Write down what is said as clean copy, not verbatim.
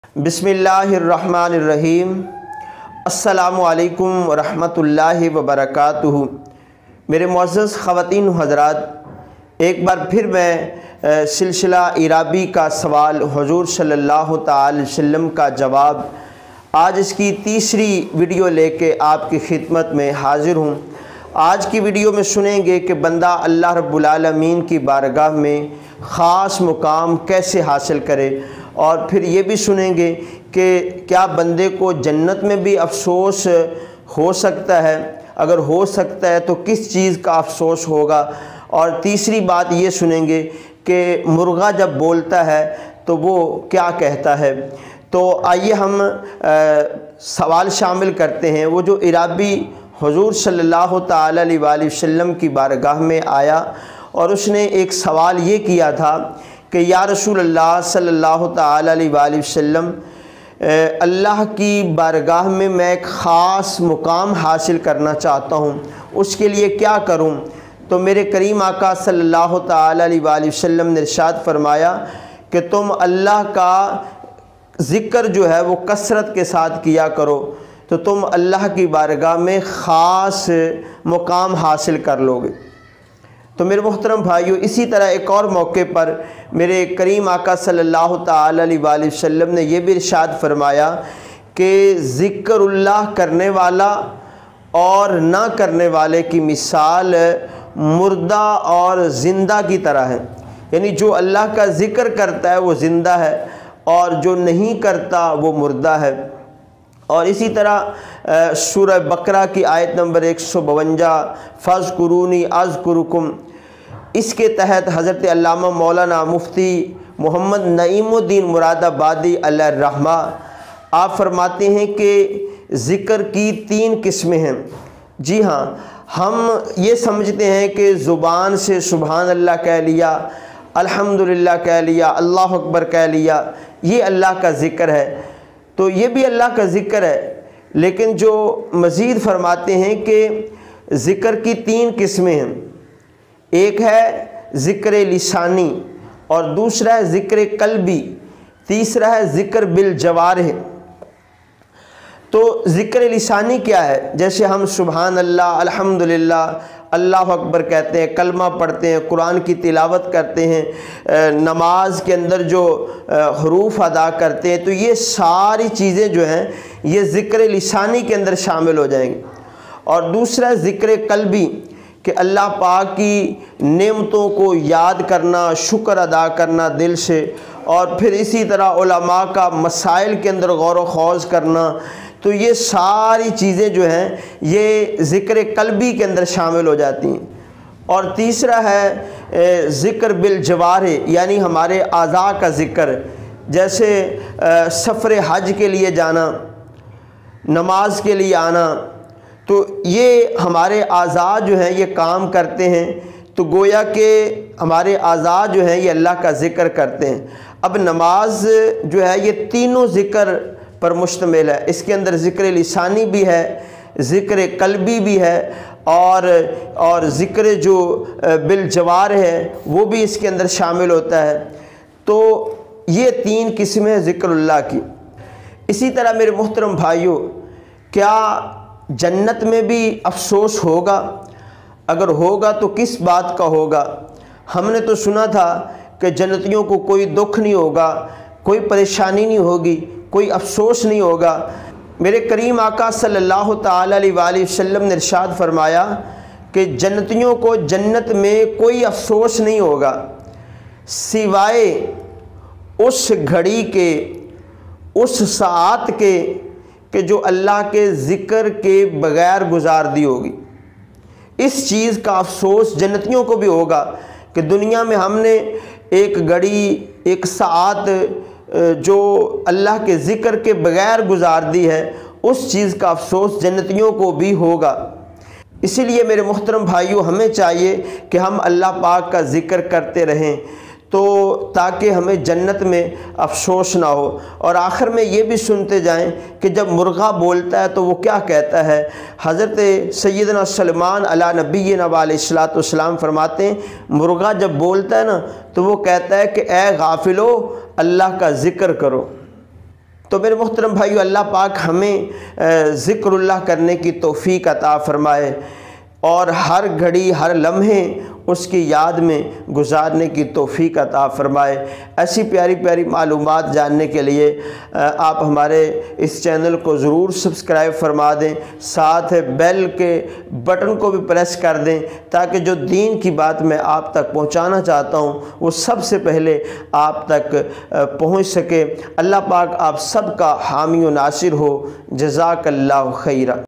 बिस्मिल्लाहिर्रहमानिर्रहीम। अस्सलामु अलैकुम वरहमतुल्लाहि वबरकातुहू। मेरे मुअज़्ज़ज़ ख़वातीन हज़रात, एक बार फिर मैं सिलसिला इराबी का सवाल हुज़ूर सल्लल्लाहु तआला अलैहि वसल्लम का जवाब, आज इसकी तीसरी वीडियो लेके आपकी खिदमत में हाज़िर हूँ। आज की वीडियो में सुनेंगे कि बंदा अल्लाह रब्बुल आलमीन की बारगाह में ख़ास मुकाम कैसे हासिल करे, और फिर ये भी सुनेंगे कि क्या बंदे को जन्नत में भी अफसोस हो सकता है, अगर हो सकता है तो किस चीज़ का अफसोस होगा। और तीसरी बात ये सुनेंगे कि मुर्गा जब बोलता है तो वो क्या कहता है। तो आइए हम सवाल शामिल करते हैं। वो जो इराबी हुज़ूर सल्लल्लाहु तआला अलैहि वसल्लम की बारगाह में आया और उसने एक सवाल ये किया था कि या रसूल अल्लाह सल्लल्लाहु तआला अलैहि वसल्लम, अल्लाह की बारगाह में मैं एक ख़ास मुकाम हासिल करना चाहता हूँ, उसके लिए क्या करूँ। तो मेरे करीम आका सल्लल्लाहु तआला अलैहि वसल्लम ने इरशाद फरमाया कि तुम अल्लाह का ज़िक्र जो है वो कसरत के साथ किया करो, तो तुम अल्लाह की बारगाह में ख़ास मुकाम हासिल कर लोगे। तो मेरे मोहतरम भाइयों, इसी तरह एक और मौके पर मेरे करीम आका सल्लल्लाहु तआला अलैहि वसल्लम ने यह भी इरशाद फरमाया कि ज़िक्रुल्लाह करने वाला और ना करने वाले की मिसाल मुर्दा और ज़िंदा की तरह है। यानी जो अल्लाह का ज़िक्र करता है वो ज़िंदा है और जो नहीं करता वो मुर्दा है। और इसी तरह सूरह बकरा की आयत नंबर 152, फ़ज़्कुरूनी अज़्कुरुकुम, इसके तहत हज़रत अल्लामा मौलाना मुफ्ती मोहम्मद नईमुद्दीन मुरादाबादी अलैहि रहमा आप फरमाते हैं कि ज़िक्र की 3 किस्में हैं। जी हाँ, हम ये समझते हैं कि ज़ुबान से सुबहान अल्लाह कह लिया, अल्हम्दुलिल्लाह कह लिया, अल्लाह अकबर कह लिया, ये अल्लाह का ज़िक्र है। तो ये भी अल्लाह का ज़िक्र है, लेकिन जो मज़ीद फरमाते हैं कि ज़िक्र की 3 किस्में हैं। एक है ज़िक्र लिसानी, और दूसरा है ज़िक्र कल्बी, तीसरा है ज़िक्र बिल जवारिह। तो ज़िक्र लिसानी क्या है? जैसे हम सुबहान अल्लाह, अल्हम्दुलिल्लाह, अल्लाह अकबर कहते हैं, कलमा पढ़ते हैं, कुरान की तिलावत करते हैं, नमाज के अंदर जो हरूफ अदा करते हैं, तो ये सारी चीज़ें जो हैं ये ज़िक्र लिसानी के अंदर शामिल हो जाएंगी। और दूसरा ज़िक्र कल्बी कि अल्लाह पाक की नेमतों को याद करना, शुक्र अदा करना दिल से, और फिर इसी तरह उलमा का मसाइल के अंदर गौर व खौज़ करना। तो ये सारी चीज़ें जो हैं ये ज़िक्र कल्बी के अंदर शामिल हो जाती हैं। और तीसरा है ज़िक्र बिल जवारिह, यानी हमारे आज़ा का ज़िक्र, जैसे सफ़र हज के लिए जाना, नमाज के लिए आना, तो ये हमारे आज़ा जो हैं ये काम करते हैं। तो गोया कि हमारे आज़ा जो हैं ये अल्लाह का ज़िक्र करते हैं। अब नमाज जो है ये तीनों ज़िक्र पर मुश्तमिल है। इसके अंदर ज़िक्र लिसानी भी है, ज़िक्र कल्बी भी है, और ज़िक्र जो बिल जवारिह है वो भी इसके अंदर शामिल होता है। तो ये 3 किस्में हैं ज़िक्रुल्लाह की। इसी तरह मेरे मोहतरम भाइयों, क्या जन्नत में भी अफसोस होगा? अगर होगा तो किस बात का होगा? हमने तो सुना था कि जन्नतियों को कोई दुख नहीं होगा, कोई परेशानी नहीं होगी, कोई अफसोस नहीं होगा। मेरे करीम आका सल्लल्लाहु तआला अलैहि वसल्लम ने इरशाद फरमाया कि जन्नतियों को जन्नत में कोई अफसोस नहीं होगा सिवाय उस घड़ी के, उस सात के कि जो अल्लाह के ज़िक्र के बग़ैर गुजार दी होगी। इस चीज़ का अफसोस जन्नतियों को भी होगा कि दुनिया में हमने एक घड़ी, एक सात जो अल्लाह के ज़िक्र के बग़ैर गुजार दी है, उस चीज़ का अफसोस जन्नतियों को भी होगा। इसीलिए मेरे मोहतरम भाइयों, हमें चाहिए कि हम अल्लाह पाक का ज़िक्र करते रहें, तो ताकि हमें जन्नत में अफसोस ना हो। और आखिर में ये भी सुनते जाएं कि जब मुर्गा बोलता है तो वो क्या कहता है। हज़रत सैयदना सलमान अला नबीना अलैहिस्सलातु वस्सलाम फरमाते हैं, मुर्गा जब बोलता है ना तो वो कहता है कि ए गाफिलो, अल्लाह का ज़िक्र करो। تو میرے محترم بھائیو، اللہ پاک ہمیں ذکر اللہ کرنے کی توفیق عطا فرمائے اور ہر گھڑی ہر لمحے اس کی یاد میں گزارنے کی توفیق عطا فرمائے۔ ایسی پیاری پیاری معلومات جاننے کے لیے آپ ہمارے اس چینل کو ضرور سبسکرائب فرما دیں، ساتھ بیل کے بٹن کو بھی پریس کر دیں تاکہ جو دین کی بات میں آپ تک پہنچانا چاہتا ہوں وہ سب سے پہلے آپ تک پہنچ سکے۔ اللہ پاک آپ سب کا حامی و ناصر ہو۔ جزاک اللہ خیرہ۔